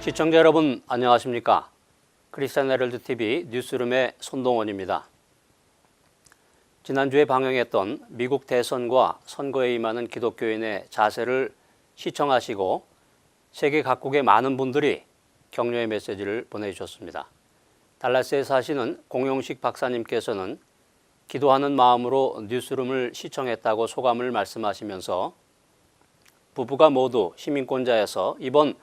시청자 여러분 안녕하십니까? 크리스찬 헤럴드 TV 뉴스룸의 손동원입니다. 지난주에 방영했던 미국 대선과 선거에 임하는 기독교인의 자세를 시청하시고 세계 각국의 많은 분들이 격려의 메시지를 보내주셨습니다. 달라스에 사시는 공용식 박사님께서는 기도하는 마음으로 뉴스룸을 시청했다고 소감을 말씀하시면서 부부가 모두 시민권자여서 이번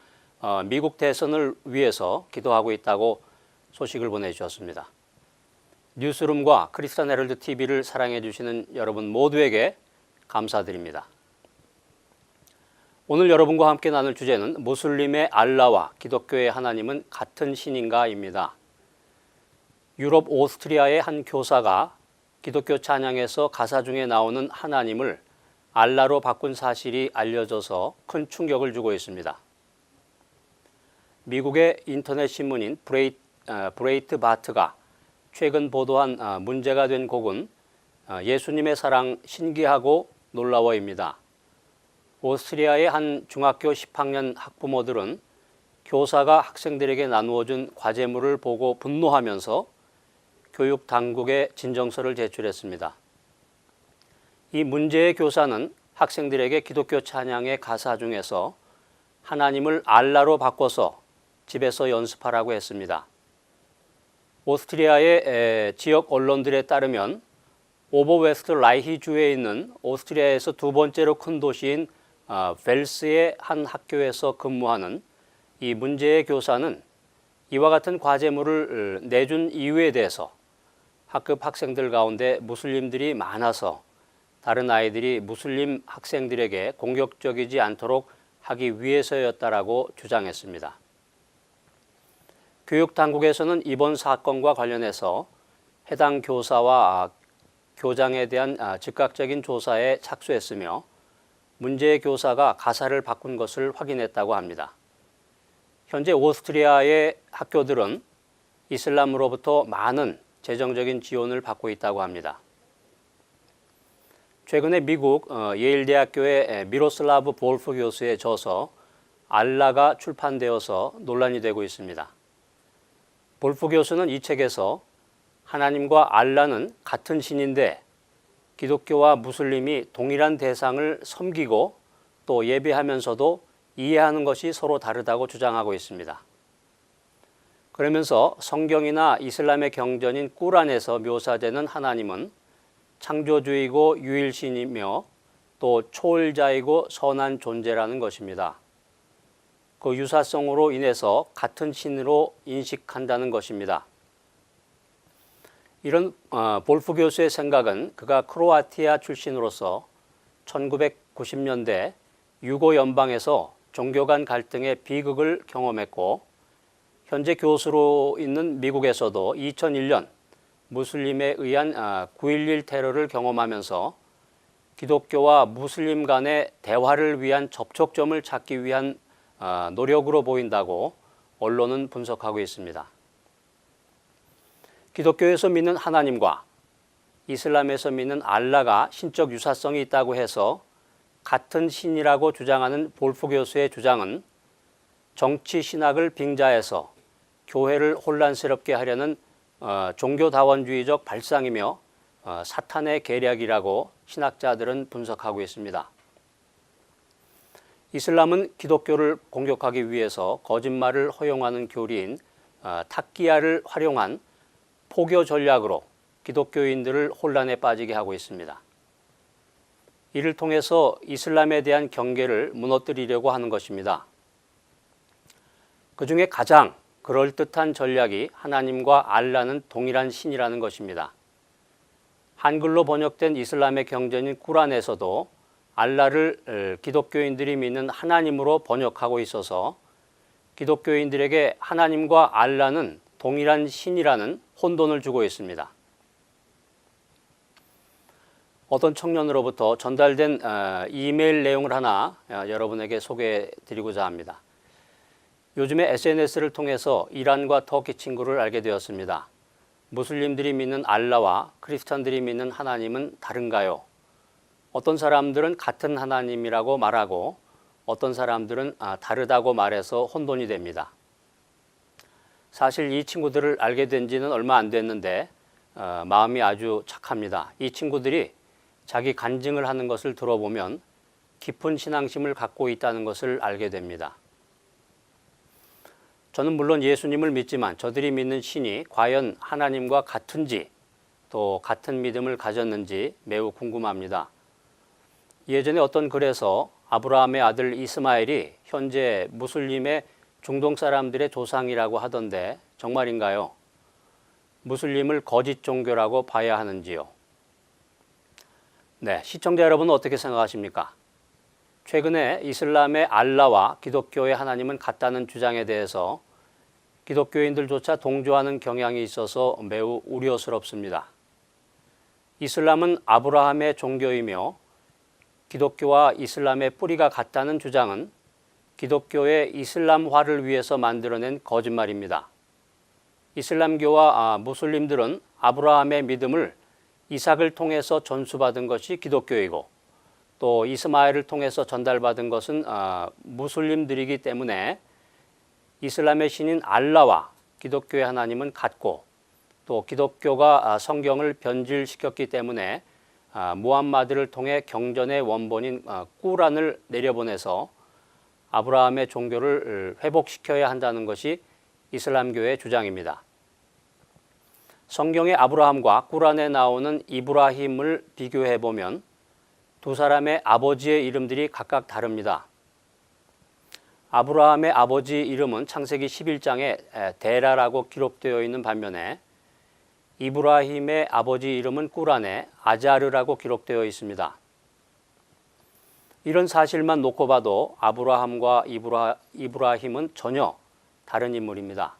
미국 대선을 위해서 기도하고 있다고 소식을 보내주셨습니다. 뉴스룸과 크리스찬 헤럴드 TV를 사랑해 주시는 여러분 모두에게 감사드립니다. 오늘 여러분과 함께 나눌 주제는 무슬림의 알라와 기독교의 하나님은 같은 신인가입니다. 유럽 오스트리아의 한 교사가 기독교 찬양에서 가사 중에 나오는 하나님을 알라로 바꾼 사실이 알려져서 큰 충격을 주고 있습니다. 미국의 인터넷 신문인 브레이트 바트가 최근 보도한 문제가 된 곡은 예수님의 사랑 신기하고 놀라워입니다. 오스트리아의 한 중학교 10학년 학부모들은 교사가 학생들에게 나누어준 과제물을 보고 분노하면서 교육 당국에 진정서를 제출했습니다. 이 문제의 교사는 학생들에게 기독교 찬양의 가사 중에서 하나님을 알라로 바꿔서 집에서 연습하라고 했습니다. 오스트리아의 지역 언론들에 따르면 오버웨스트 라이히주에 있는 오스트리아에서 두 번째로 큰 도시인 벨스의 한 학교에서 근무하는 이 문제의 교사는 이와 같은 과제물을 내준 이유에 대해서 학급 학생들 가운데 무슬림들이 많아서 다른 아이들이 무슬림 학생들에게 공격적이지 않도록 하기 위해서였다라고 주장했습니다. 교육당국에서는 이번 사건과 관련해서 해당 교사와 교장에 대한 즉각적인 조사에 착수했으며 문제의 교사가 가사를 바꾼 것을 확인했다고 합니다. 현재 오스트리아의 학교들은 이슬람으로부터 많은 재정적인 지원을 받고 있다고 합니다. 최근에 미국 예일대학교의 미로슬라브 볼프 교수의 저서 알라가 출판되어서 논란이 되고 있습니다. 볼프 교수는 이 책에서 하나님과 알라는 같은 신인데 기독교와 무슬림이 동일한 대상을 섬기고 또 예배하면서도 이해하는 것이 서로 다르다고 주장하고 있습니다. 그러면서 성경이나 이슬람의 경전인 꾸란에서 묘사되는 하나님은 창조주이고 유일신이며 또 초월자이고 선한 존재라는 것입니다. 그 유사성으로 인해서 같은 신으로 인식한다는 것입니다. 이런 볼프 교수의 생각은 그가 크로아티아 출신으로서 1990년대 유고 연방에서 종교 간 갈등의 비극을 경험했고 현재 교수로 있는 미국에서도 2001년 무슬림에 의한 9.11 테러를 경험하면서 기독교와 무슬림 간의 대화를 위한 접촉점을 찾기 위한 노력으로 보인다고 언론은 분석하고 있습니다. 기독교에서 믿는 하나님과 이슬람에서 믿는 알라가 신적 유사성이 있다고 해서 같은 신이라고 주장하는 볼프 교수의 주장은 정치 신학을 빙자해서 교회를 혼란스럽게 하려는 종교다원주의적 발상이며 사탄의 계략이라고 신학자들은 분석하고 있습니다. 이슬람은 기독교를 공격하기 위해서 거짓말을 허용하는 교리인 타키야를 활용한 포교 전략으로 기독교인들을 혼란에 빠지게 하고 있습니다. 이를 통해서 이슬람에 대한 경계를 무너뜨리려고 하는 것입니다. 그 중에 가장 그럴듯한 전략이 하나님과 알라는 동일한 신이라는 것입니다. 한글로 번역된 이슬람의 경전인 꾸란에서도 알라를 기독교인들이 믿는 하나님으로 번역하고 있어서 기독교인들에게 하나님과 알라는 동일한 신이라는 혼돈을 주고 있습니다. 어떤 청년으로부터 전달된 이메일 내용을 하나 여러분에게 소개해 드리고자 합니다. 요즘에 SNS를 통해서 이란과 터키 친구를 알게 되었습니다. 무슬림들이 믿는 알라와 크리스찬들이 믿는 하나님은 다른가요? 어떤 사람들은 같은 하나님이라고 말하고 어떤 사람들은 다르다고 말해서 혼돈이 됩니다. 사실 이 친구들을 알게 된 지는 얼마 안 됐는데 마음이 아주 착합니다. 이 친구들이 자기 간증을 하는 것을 들어보면 깊은 신앙심을 갖고 있다는 것을 알게 됩니다. 저는 물론 예수님을 믿지만 저들이 믿는 신이 과연 하나님과 같은지 또 같은 믿음을 가졌는지 매우 궁금합니다. 예전에 어떤 글에서 아브라함의 아들 이스마엘이 현재 무슬림의 중동 사람들의 조상이라고 하던데 정말인가요? 무슬림을 거짓 종교라고 봐야 하는지요? 네, 시청자 여러분은 어떻게 생각하십니까? 최근에 이슬람의 알라와 기독교의 하나님은 같다는 주장에 대해서 기독교인들조차 동조하는 경향이 있어서 매우 우려스럽습니다. 이슬람은 아브라함의 종교이며 기독교와 이슬람의 뿌리가 같다는 주장은 기독교의 이슬람화를 위해서 만들어낸 거짓말입니다. 이슬람교와 무슬림들은 아브라함의 믿음을 이삭을 통해서 전수받은 것이 기독교이고 또 이스마엘을 통해서 전달받은 것은 무슬림들이기 때문에 이슬람의 신인 알라와 기독교의 하나님은 같고 또 기독교가 성경을 변질시켰기 때문에 무함마드를 통해 경전의 원본인 꾸란을 내려보내서 아브라함의 종교를 회복시켜야 한다는 것이 이슬람교의 주장입니다. 성경의 아브라함과 꾸란에 나오는 이브라힘을 비교해 보면 두 사람의 아버지의 이름들이 각각 다릅니다. 아브라함의 아버지 이름은 창세기 11장에 데라라고 기록되어 있는 반면에 이브라힘의 아버지 이름은 꾸란에 아자르라고 기록되어 있습니다. 이런 사실만 놓고 봐도 아브라함과 이브라힘은 전혀 다른 인물입니다.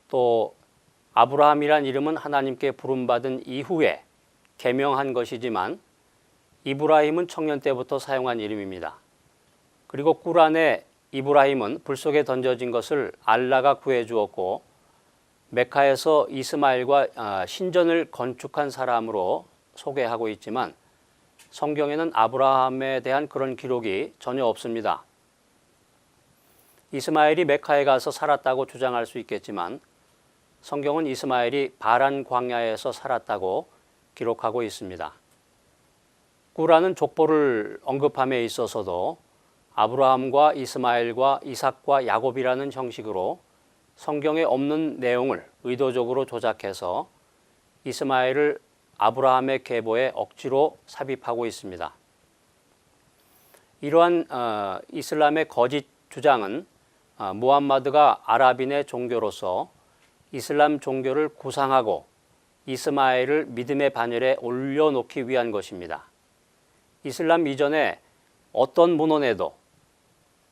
또 아브라함이란 이름은 하나님께 부름받은 이후에 개명한 것이지만 이브라힘은 청년 때부터 사용한 이름입니다. 그리고 꾸란의 이브라힘은 불 속에 던져진 것을 알라가 구해주었고 메카에서 이스마엘과 신전을 건축한 사람으로 소개하고 있지만 성경에는 아브라함에 대한 그런 기록이 전혀 없습니다. 이스마엘이 메카에 가서 살았다고 주장할 수 있겠지만 성경은 이스마엘이 바란 광야에서 살았다고 기록하고 있습니다. 꾸란은 족보를 언급함에 있어서도 아브라함과 이스마엘과 이삭과 야곱이라는 형식으로 성경에 없는 내용을 의도적으로 조작해서 이스마엘을 아브라함의 계보에 억지로 삽입하고 있습니다. 이러한 이슬람의 거짓 주장은 무함마드가 아랍인의 종교로서 이슬람 종교를 구상하고 이스마엘을 믿음의 반열에 올려놓기 위한 것입니다. 이슬람 이전에 어떤 문헌에도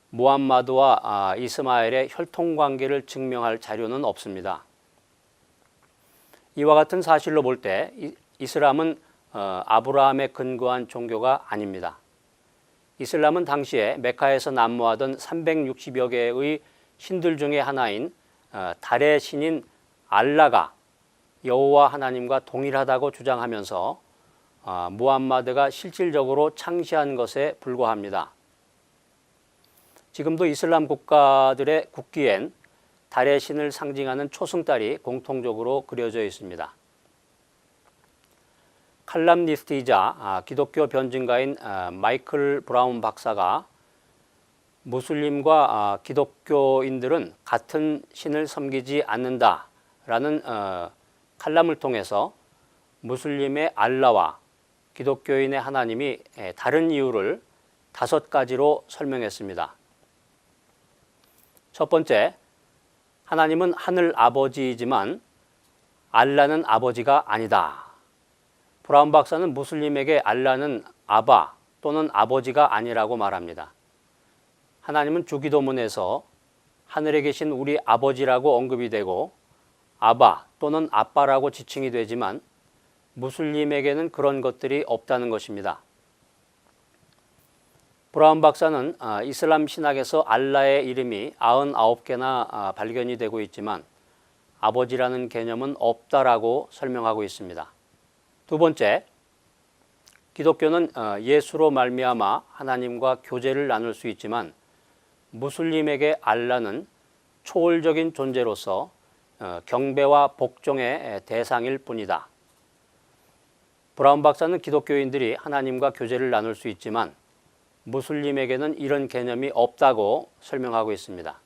무함마드와 이스마엘의 혈통관계를 증명할 자료는 없습니다. 이와 같은 사실로 볼 때 이슬람은 아브라함에 근거한 종교가 아닙니다. 이슬람은 당시에 메카에서 난무하던 360여 개의 신들 중에 하나인 달의 신인 알라가 여호와 하나님과 동일하다고 주장하면서 무함마드가 실질적으로 창시한 것에 불과합니다. 지금도 이슬람 국가들의 국기엔 달의 신을 상징하는 초승달이 공통적으로 그려져 있습니다. 칼럼니스트이자 기독교 변증가인 마이클 브라운 박사가 무슬림과 기독교인들은 같은 신을 섬기지 않는다라는 칼럼을 통해서 무슬림의 알라와 기독교인의 하나님이 다른 이유를 5가지로 설명했습니다. 첫 번째, 하나님은 하늘 아버지이지만 알라는 아버지가 아니다. 브라운 박사는 무슬림에게 알라는 아바 또는 아버지가 아니라고 말합니다. 하나님은 주기도문에서 하늘에 계신 우리 아버지라고 언급이 되고 아바 또는 아빠라고 지칭이 되지만 무슬림에게는 그런 것들이 없다는 것입니다. 브라운 박사는 이슬람 신학에서 알라의 이름이 99개나 발견이 되고 있지만 아버지라는 개념은 없다라고 설명하고 있습니다. 두 번째, 기독교는 예수로 말미암아 하나님과 교제를 나눌 수 있지만 무슬림에게 알라는 초월적인 존재로서 경배와 복종의 대상일 뿐이다. 브라운 박사는 기독교인들이 하나님과 교제를 나눌 수 있지만 무슬림에게는 이런 개념이 없다고 설명하고 있습니다.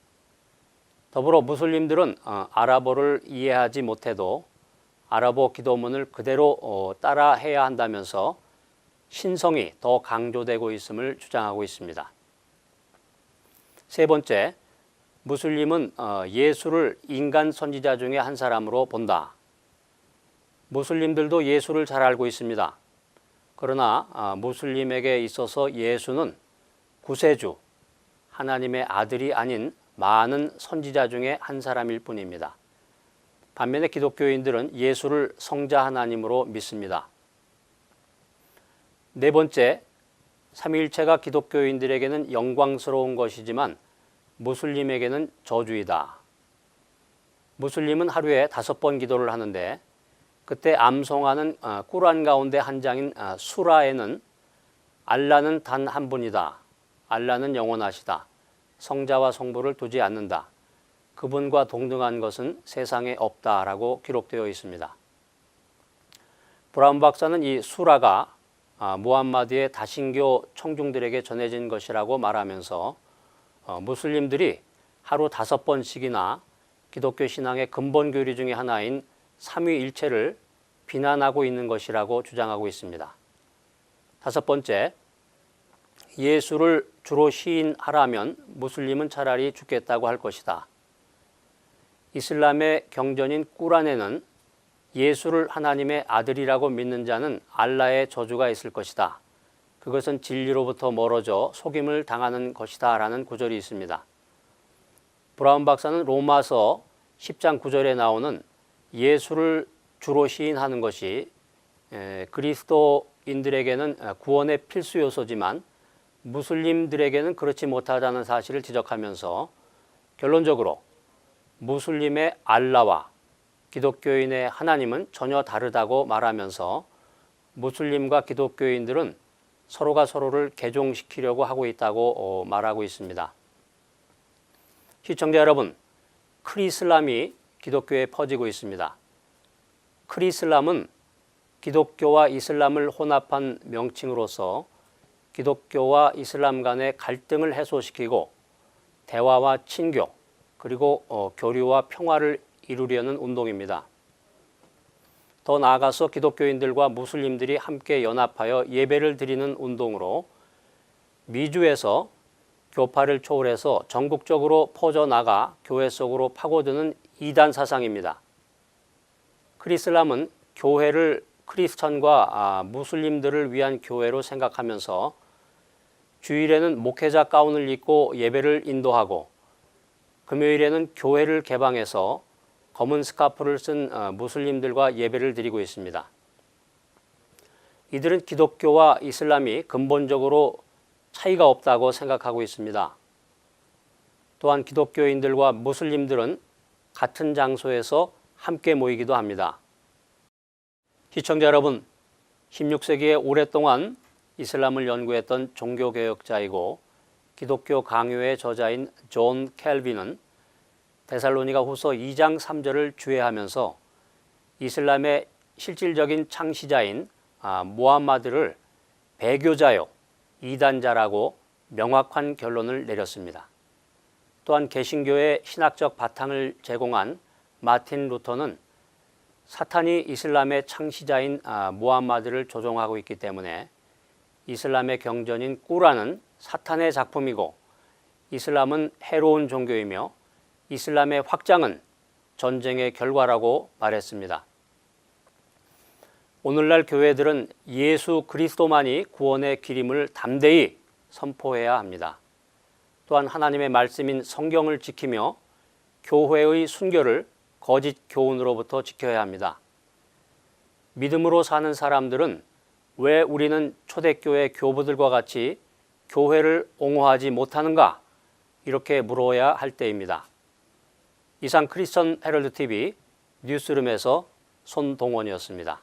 더불어 무슬림들은 아랍어를 이해하지 못해도 아랍어 기도문을 그대로 따라해야 한다면서 신성이 더 강조되고 있음을 주장하고 있습니다. 세 번째, 무슬림은 예수를 인간 선지자 중에 한 사람으로 본다. 무슬림들도 예수를 잘 알고 있습니다. 그러나 무슬림에게 있어서 예수는 구세주, 하나님의 아들이 아닌 많은 선지자 중에 한 사람일 뿐입니다. 반면에 기독교인들은 예수를 성자 하나님으로 믿습니다. 네 번째, 삼위일체가 기독교인들에게는 영광스러운 것이지만 무슬림에게는 저주이다. 무슬림은 하루에 5번 기도를 하는데 그때 암송하는 꾸란 가운데 한 장인 수라에는 알라는 단 한 분이다. 알라는 영원하시다. 성자와 성부를 두지 않는다. 그분과 동등한 것은 세상에 없다라고 기록되어 있습니다. 브라운 박사는 이 수라가 무함마드의 다신교 청중들에게 전해진 것이라고 말하면서 무슬림들이 하루 5번씩이나 기독교 신앙의 근본 교리 중의 하나인 삼위일체를 비난하고 있는 것이라고 주장하고 있습니다. 5번째, 예수를 주로 시인하라면 무슬림은 차라리 죽겠다고 할 것이다. 이슬람의 경전인 꾸란에는 예수를 하나님의 아들이라고 믿는 자는 알라의 저주가 있을 것이다. 그것은 진리로부터 멀어져 속임을 당하는 것이다 라는 구절이 있습니다. 브라운 박사는 로마서 10장 9절에 나오는 예수를 주로 시인하는 것이 그리스도인들에게는 구원의 필수 요소지만 무슬림들에게는 그렇지 못하다는 사실을 지적하면서 결론적으로 무슬림의 알라와 기독교인의 하나님은 전혀 다르다고 말하면서 무슬림과 기독교인들은 서로가 서로를 개종시키려고 하고 있다고 말하고 있습니다. 시청자 여러분, 크리슬람이 기독교에 퍼지고 있습니다. 크리슬람은 기독교와 이슬람을 혼합한 명칭으로서 기독교와 이슬람 간의 갈등을 해소시키고 대화와 친교 그리고 교류와 평화를 이루려는 운동입니다. 더 나아가서 기독교인들과 무슬림들이 함께 연합하여 예배를 드리는 운동으로 미주에서 교파를 초월해서 전국적으로 퍼져나가 교회 속으로 파고드는 이단 사상입니다. 크리슬람은 교회를 크리스천과 무슬림들을 위한 교회로 생각하면서 주일에는 목회자 가운을 입고 예배를 인도하고 금요일에는 교회를 개방해서 검은 스카프를 쓴 무슬림들과 예배를 드리고 있습니다. 이들은 기독교와 이슬람이 근본적으로 차이가 없다고 생각하고 있습니다. 또한 기독교인들과 무슬림들은 같은 장소에서 함께 모이기도 합니다. 시청자 여러분, 16세기에 오랫동안 이슬람을 연구했던 종교개혁자이고 기독교 강요의 저자인 존 켈빈은 데살로니가 후서 2장 3절을 주해하면서 이슬람의 실질적인 창시자인 무함마드를 배교자요, 이단자라고 명확한 결론을 내렸습니다. 또한 개신교의 신학적 바탕을 제공한 마틴 루터는 사탄이 이슬람의 창시자인 무함마드를 조종하고 있기 때문에 이슬람의 경전인 꾸란은 사탄의 작품이고 이슬람은 해로운 종교이며 이슬람의 확장은 전쟁의 결과라고 말했습니다. 오늘날 교회들은 예수 그리스도만이 구원의 길임을 담대히 선포해야 합니다. 또한 하나님의 말씀인 성경을 지키며 교회의 순교를 거짓 교훈으로부터 지켜야 합니다. 믿음으로 사는 사람들은 왜 우리는 초대교회 교부들과 같이 교회를 옹호하지 못하는가? 이렇게 물어야 할 때입니다. 이상 크리스천 헤럴드 TV 뉴스룸에서 손동원이었습니다.